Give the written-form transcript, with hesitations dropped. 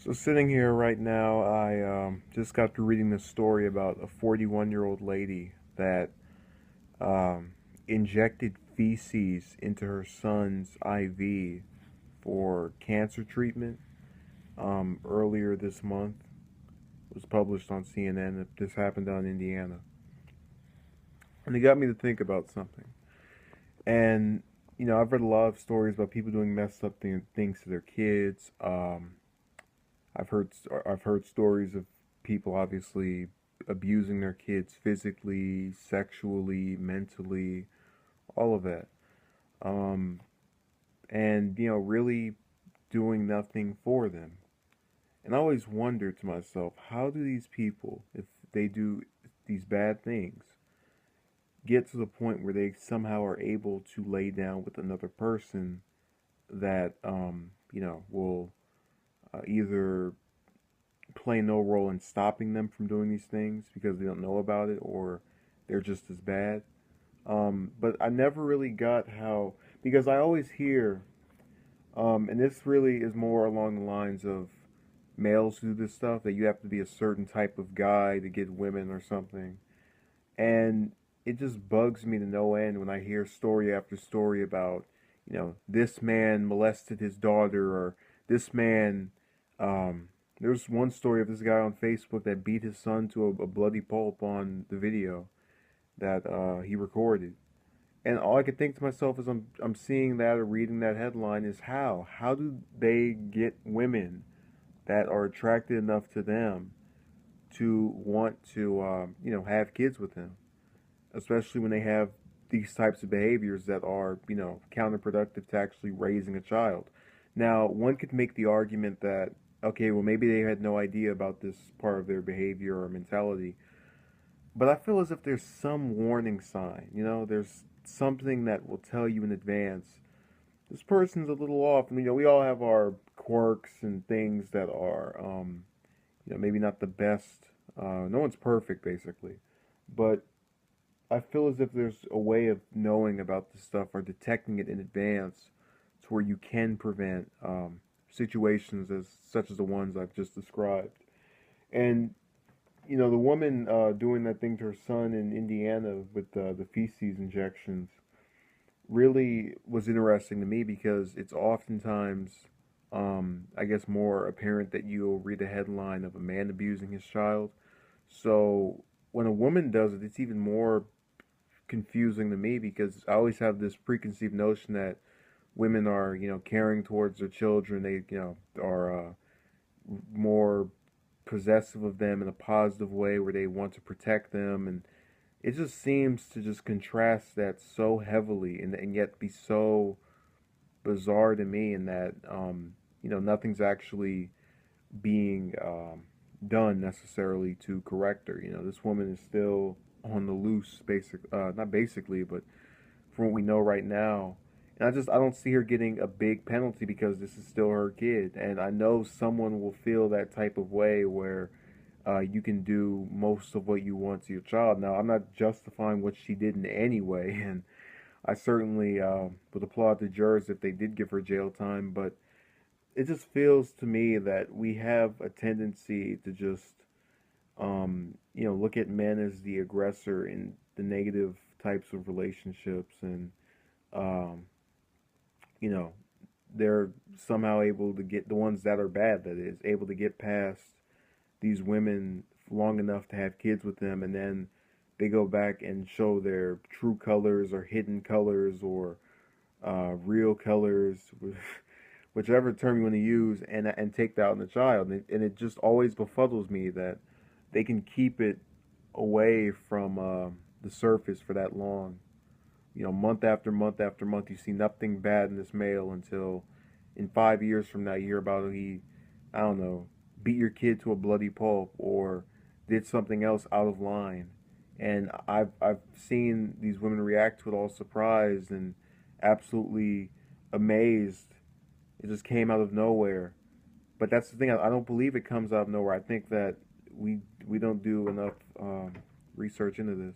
So sitting here right now, I just got through reading this story about a 41-year-old lady that um, injected feces into her son's IV for cancer treatment earlier this month. It was published on CNN. This happened down in Indiana. And it got me to think about something. And, I've read a lot of stories about people doing messed up things to their kids. I've heard I've heard stories of people obviously abusing their kids physically, sexually, mentally, all of that. Um, and really doing nothing for them. And I always wonder to myself, how do these people, if they do these bad things, get to the point where they somehow are able to lay down with another person that will either play no role in stopping them from doing these things because they don't know about it or they're just as bad. But I never really got how, because I always hear, and this really is more along the lines of males who do this stuff, that you have to be a certain type of guy to get women or something. And it just bugs me to no end when I hear story after story about, this man molested his daughter, or this man, um, there's one story of this guy on Facebook that beat his son to a bloody pulp on the video that he recorded. And all I could think to myself as I'm seeing that or reading that headline is how do they get women that are attracted enough to them to want to have kids with him, especially when they have these types of behaviors that are counterproductive to actually raising a child. Now, one could make the argument that, okay, well, maybe they had no idea about this part of their behavior or mentality, but I feel as if there's some warning sign. There's something that will tell you in advance this person's a little off. I mean, we all have our quirks and things that are, maybe not the best. No one's perfect, basically, but I feel as if there's a way of knowing about this stuff or detecting it in advance to where you can prevent situations as such as the ones I've just described. And the woman doing that thing to her son in Indiana with the feces injections really was interesting to me because it's oftentimes, I guess, more apparent that you'll read a headline of a man abusing his child. So when a woman does it, it's even more confusing to me because I always have this preconceived notion that women are, caring towards their children. They, are more possessive of them in a positive way where they want to protect them. And it just seems to just contrast that so heavily and yet be so bizarre to me in that, nothing's actually being done necessarily to correct her. This woman is still on the loose, not basically, but from what we know right now. And I don't see her getting a big penalty because this is still her kid, and I know someone will feel that type of way where you can do most of what you want to your child. Now, I'm not justifying what she did in any way, and I certainly would applaud the jurors if they did give her jail time, but it just feels to me that we have a tendency to just look at men as the aggressor in the negative types of relationships, and um, you know, they're somehow able to get the ones that are bad, that is, able to get past these women long enough to have kids with them, and then they go back and show their true colors or hidden colors or real colors, whichever term you want to use, and take that on the child. And it just always befuddles me that they can keep it away from the surface for that long. Month after month after month, you see nothing bad in this male until in 5 years from now, you hear about how he, I don't know, beat your kid to a bloody pulp or did something else out of line. And I've seen these women react to it all surprised and absolutely amazed. It just came out of nowhere. But that's the thing. I don't believe it comes out of nowhere. I think that we don't do enough research into this.